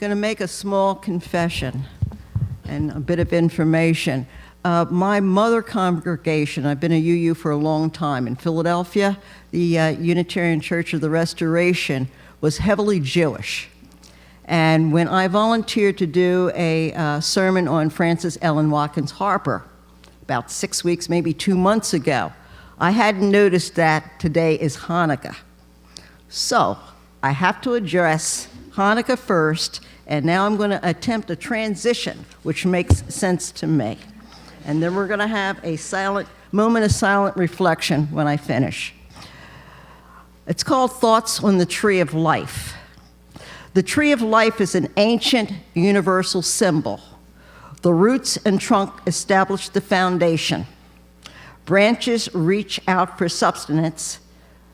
going to make a small confession and a bit of information. My mother congregation, I've been a UU for a long time in Philadelphia, the Unitarian Church of the Restoration, was heavily Jewish. And when I volunteered to do a sermon on Frances Ellen Watkins Harper, about 6 weeks, maybe 2 months ago, I hadn't noticed that today is Hanukkah. So I have to address Hanukkah first, and now I'm going to attempt a transition, which makes sense to me. And then we're going to have a moment of silent reflection when I finish. It's called Thoughts on the Tree of Life. The tree of life is an ancient universal symbol. The roots and trunk establish the foundation. Branches reach out for sustenance.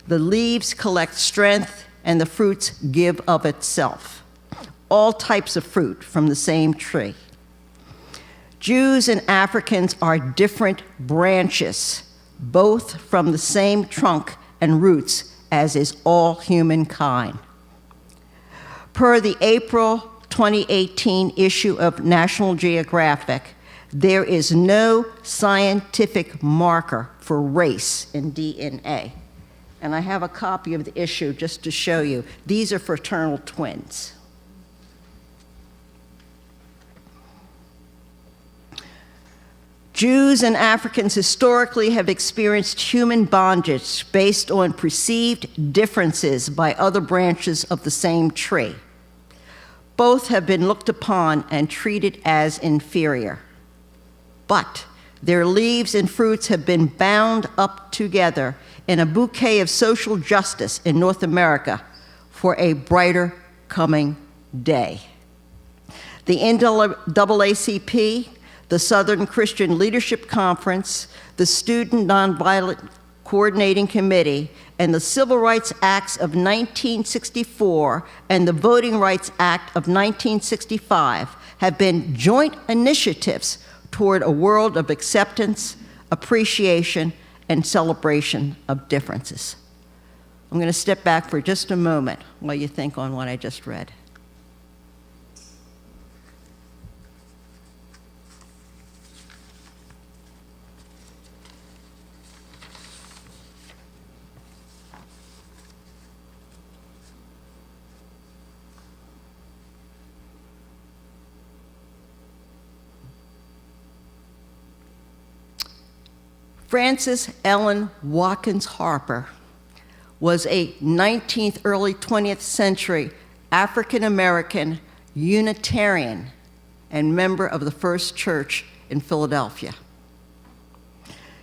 The leaves collect strength, and the fruits give of itself. All types of fruit from the same tree. Jews and Africans are different branches, both from the same trunk and roots, as is all humankind. Per the April 2018 issue of National Geographic, there is no scientific marker for race in DNA. And I have a copy of the issue just to show you. These are fraternal twins. Jews and Africans historically have experienced human bondage based on perceived differences by other branches of the same tree. Both have been looked upon and treated as inferior. But their leaves and fruits have been bound up together in a bouquet of social justice in North America for a brighter coming day. The NAACP, the Southern Christian Leadership Conference, the Student Nonviolent Coordinating Committee, and the Civil Rights Acts of 1964 and the Voting Rights Act of 1965 have been joint initiatives toward a world of acceptance, appreciation, and celebration of differences. I'm going to step back for just a moment while you think on what I just read. Frances Ellen Watkins Harper was a 19th, early 20th century African-American Unitarian and member of the First Church in Philadelphia.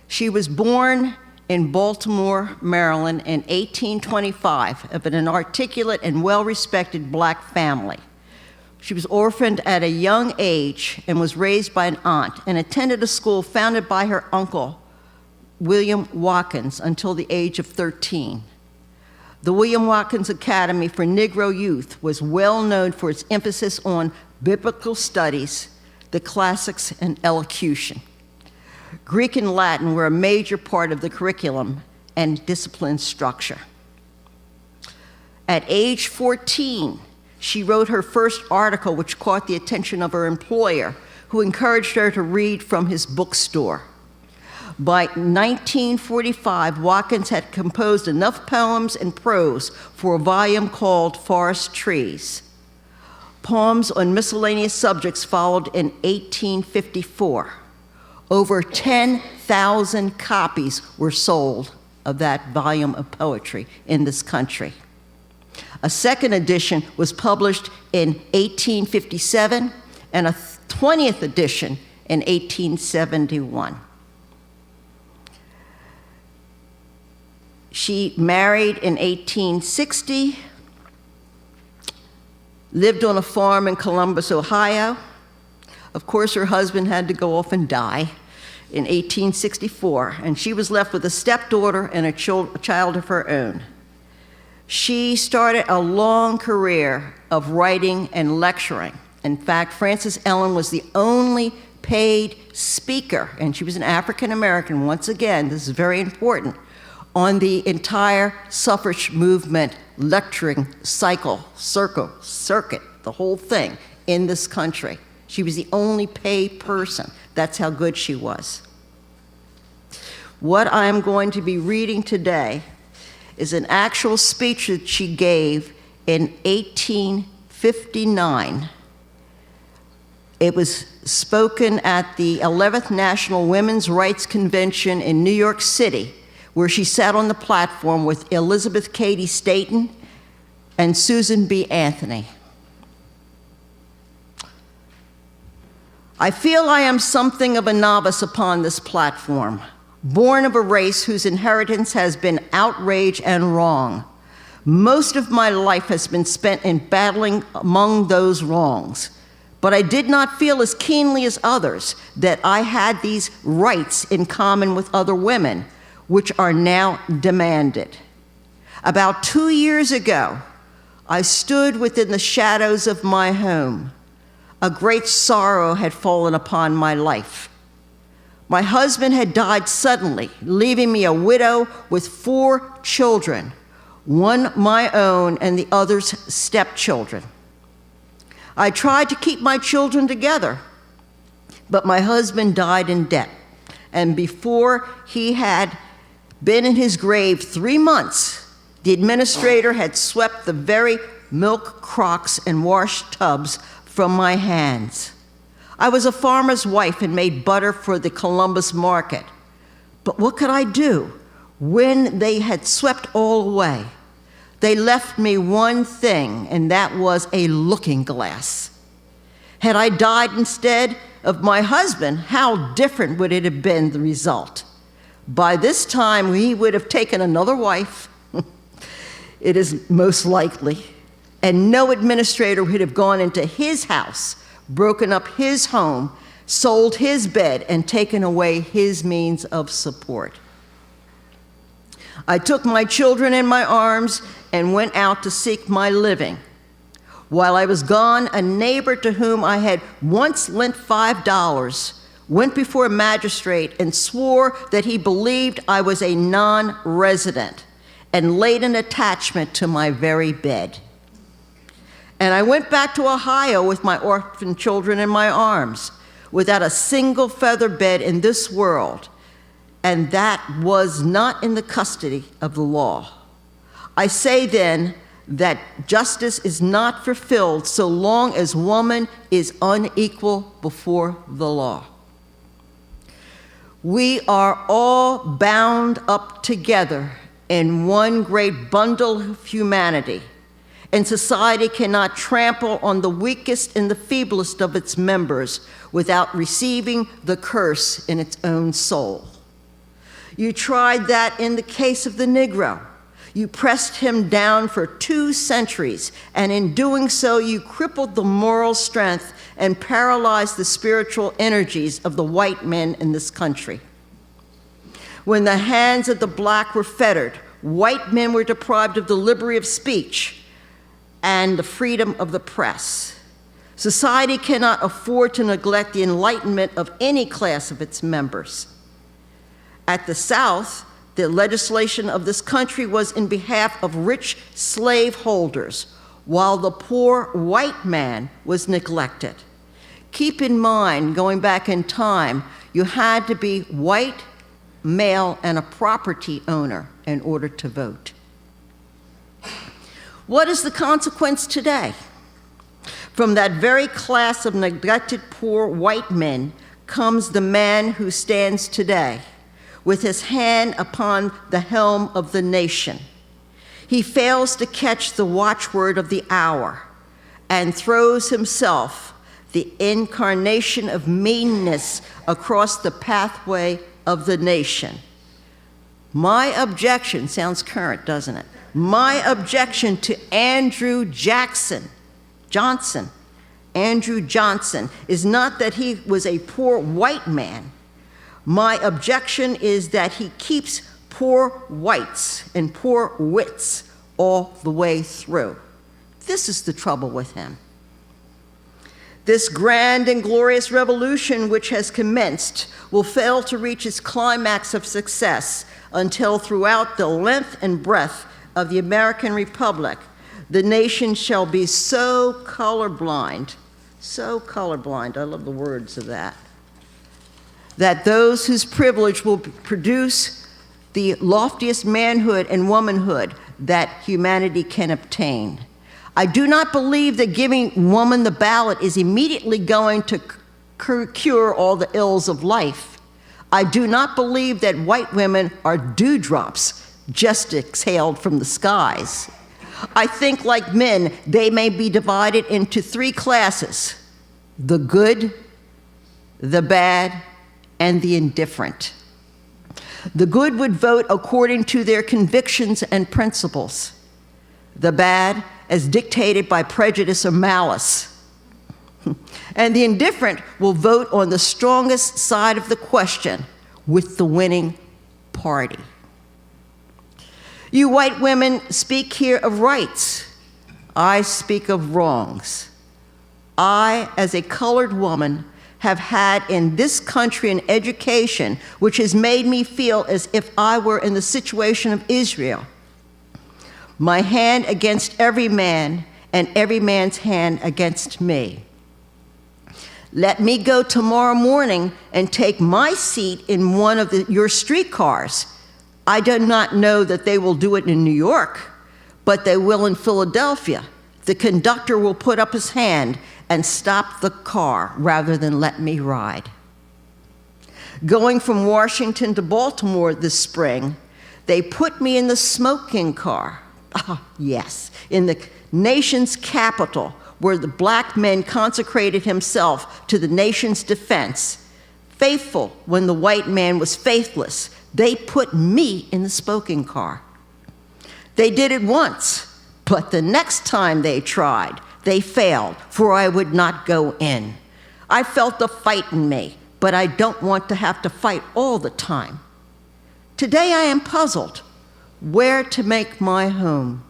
She was born in Baltimore, Maryland in 1825 of an articulate and well-respected Black family. She was orphaned at a young age and was raised by an aunt and attended a school founded by her uncle, William Watkins, until the age of 13. The William Watkins Academy for Negro Youth was well known for its emphasis on biblical studies, the classics, and elocution. Greek and Latin were a major part of the curriculum and discipline structure. At age 14, she wrote her first article, which caught the attention of her employer, who encouraged her to read from his bookstore. By 1945, Watkins had composed enough poems and prose for a volume called Forest Trees. Poems on miscellaneous subjects followed in 1854. Over 10,000 copies were sold of that volume of poetry in this country. A second edition was published in 1857 and a 20th edition in 1871. She married in 1860, lived on a farm in Columbus, Ohio. Of course, her husband had to go off and die in 1864, and she was left with a stepdaughter and a child of her own. She started a long career of writing and lecturing. In fact, Frances Ellen was the only paid speaker, and she was an African American, once again, this is very important, on the entire suffrage movement lecturing circuit the whole thing in this country. She was the only paid person. That's how good she was. What I am going to be reading today is an actual speech that she gave in 1859. It was spoken at the 11th National Women's Rights Convention in New York City, where she sat on the platform with Elizabeth Cady Stanton and Susan B. Anthony. I feel I am something of a novice upon this platform, born of a race whose inheritance has been outrage and wrong. Most of my life has been spent in battling among those wrongs, but I did not feel as keenly as others that I had these rights in common with other women, which are now demanded. About 2 years ago, I stood within the shadows of my home. A great sorrow had fallen upon my life. My husband had died suddenly, leaving me a widow with 4 children, one my own and the others stepchildren. I tried to keep my children together, but my husband died in debt, and before he had been in his grave 3 months, the administrator had swept the very milk crocks and wash tubs from my hands. I was a farmer's wife and made butter for the Columbus market. But what could I do when they had swept all away? They left me one thing, and that was a looking glass. Had I died instead of my husband, how different would it have been the result? By this time, he would have taken another wife, it is most likely, and no administrator would have gone into his house, broken up his home, sold his bed, and taken away his means of support. I took my children in my arms and went out to seek my living. While I was gone, a neighbor to whom I had once lent $5 went before a magistrate and swore that he believed I was a non-resident and laid an attachment to my very bed. And I went back to Ohio with my orphan children in my arms, without a single feather bed in this world, and that was not in the custody of the law. I say then that justice is not fulfilled so long as woman is unequal before the law. We are all bound up together in one great bundle of humanity, and society cannot trample on the weakest and the feeblest of its members without receiving the curse in its own soul. You tried that in the case of the Negro. You pressed him down for 2 centuries, and in doing so, you crippled the moral strength and paralyzed the spiritual energies of the white men in this country. When the hands of the black were fettered, white men were deprived of the liberty of speech and the freedom of the press. Society cannot afford to neglect the enlightenment of any class of its members. At the South, the legislation of this country was in behalf of rich slaveholders, while the poor white man was neglected. Keep in mind, going back in time, you had to be white, male, and a property owner in order to vote. What is the consequence today? From that very class of neglected poor white men comes the man who stands today with his hand upon the helm of the nation. He fails to catch the watchword of the hour and throws himself, the incarnation of meanness, across the pathway of the nation. My objection, sounds current, doesn't it? My objection to Andrew Johnson is not that he was a poor white man. My objection is that he keeps poor whites and poor wits all the way through. This is the trouble with him. This grand and glorious revolution which has commenced will fail to reach its climax of success until throughout the length and breadth of the American Republic, The nation shall be so colorblind, I love the words of that those whose privilege will produce the loftiest manhood and womanhood that humanity can obtain. I do not believe that giving woman the ballot is immediately going to cure all the ills of life. I do not believe that white women are dewdrops just exhaled from the skies. I think, like men, they may be divided into three classes: the good, the bad, and the indifferent. The good would vote according to their convictions and principles. The bad, as dictated by prejudice or malice. And the indifferent will vote on the strongest side of the question with the winning party. You white women speak here of rights. I speak of wrongs. I, as a colored woman, have had in this country an education which has made me feel as if I were in the situation of Israel. My hand against every man, and every man's hand against me. Let me go tomorrow morning and take my seat in one of your streetcars. I do not know that they will do it in New York, but they will in Philadelphia. The conductor will put up his hand and stop the car rather than let me ride. Going from Washington to Baltimore this spring, they put me in the smoking car. Yes, in the nation's capital, where the black man consecrated himself to the nation's defense. Faithful when the white man was faithless, they put me in the smoking car. They did it once, but the next time they tried, they failed, for I would not go in. I felt the fight in me, but I don't want to have to fight all the time. Today I am puzzled where to make my home.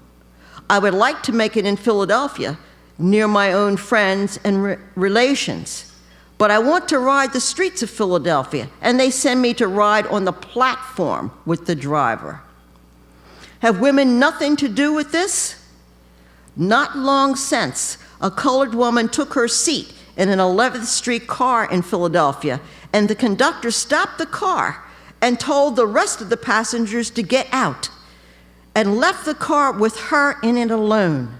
I would like to make it in Philadelphia, near my own friends and relations. But I want to ride the streets of Philadelphia, and they send me to ride on the platform with the driver. Have women nothing to do with this? Not long since, a colored woman took her seat in an 11th Street car in Philadelphia, and the conductor stopped the car and told the rest of the passengers to get out, and left the car with her in it alone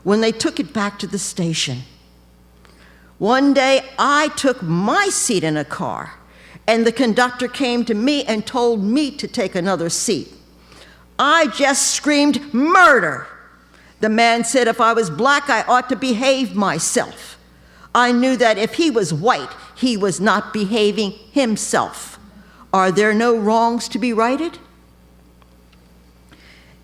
when they took it back to the station. One day, I took my seat in a car, and the conductor came to me and told me to take another seat. I just screamed, "Murder!" The man said if I was black, I ought to behave myself. I knew that if he was white, he was not behaving himself. Are there no wrongs to be righted?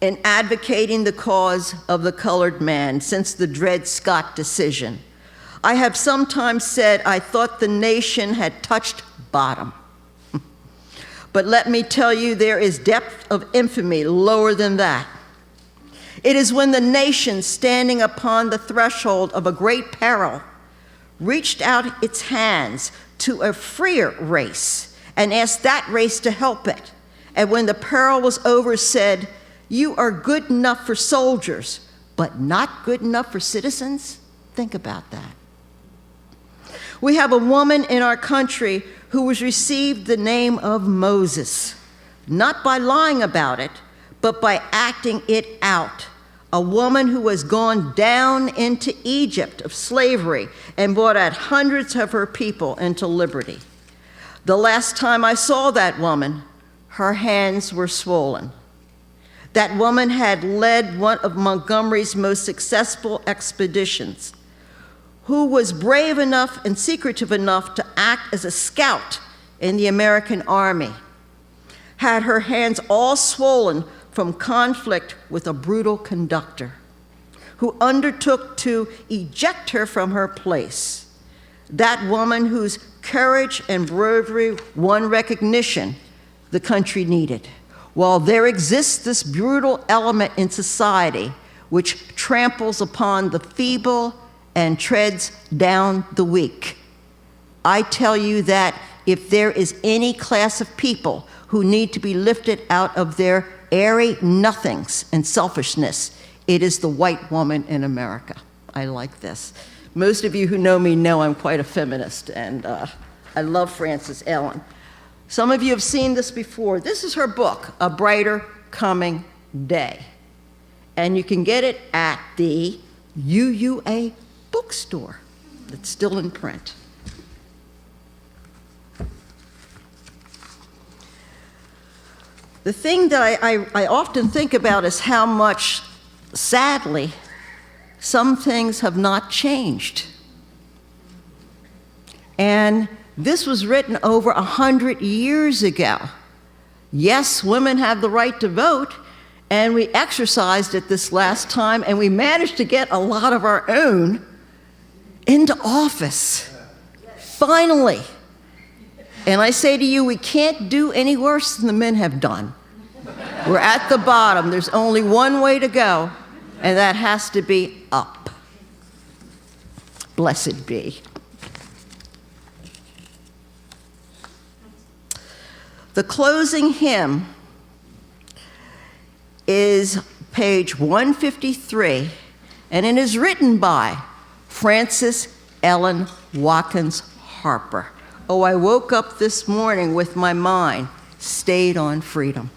In advocating the cause of the colored man since the Dred Scott decision, I have sometimes said I thought the nation had touched bottom. But let me tell you, there is depth of infamy lower than that. It is when the nation, standing upon the threshold of a great peril, reached out its hands to a freer race and asked that race to help it. And when the peril was over, said, "You are good enough for soldiers, but not good enough for citizens?" Think about that. We have a woman in our country who has received the name of Moses, not by lying about it, but by acting it out. A woman who has gone down into Egypt of slavery and brought out hundreds of her people into liberty. The last time I saw that woman, her hands were swollen. That woman had led one of Montgomery's most successful expeditions, who was brave enough and secretive enough to act as a scout in the American Army, had her hands all swollen from conflict with a brutal conductor who undertook to eject her from her place. That woman whose courage and bravery won recognition the country needed. While there exists this brutal element in society which tramples upon the feeble and treads down the weak, I tell you that if there is any class of people who need to be lifted out of their airy nothings and selfishness, It is the white woman in America. I like this. Most of you who know me know I'm quite a feminist, and I love Frances Ellen. Some of you have seen this before. This is her book, A Brighter Coming Day. And you can get it at the UUA bookstore. It's still in print. The thing that I often think about is how much, sadly, some things have not changed. And this was written over 100 years ago. Yes, women have the right to vote, and we exercised it this last time, and we managed to get a lot of our own into office. Finally. And I say to you, we can't do any worse than the men have done. We're at the bottom. There's only one way to go, and that has to be up. Blessed be. The closing hymn is page 153, and it is written by Frances Ellen Watkins Harper. Oh, I woke up this morning with my mind stayed on freedom.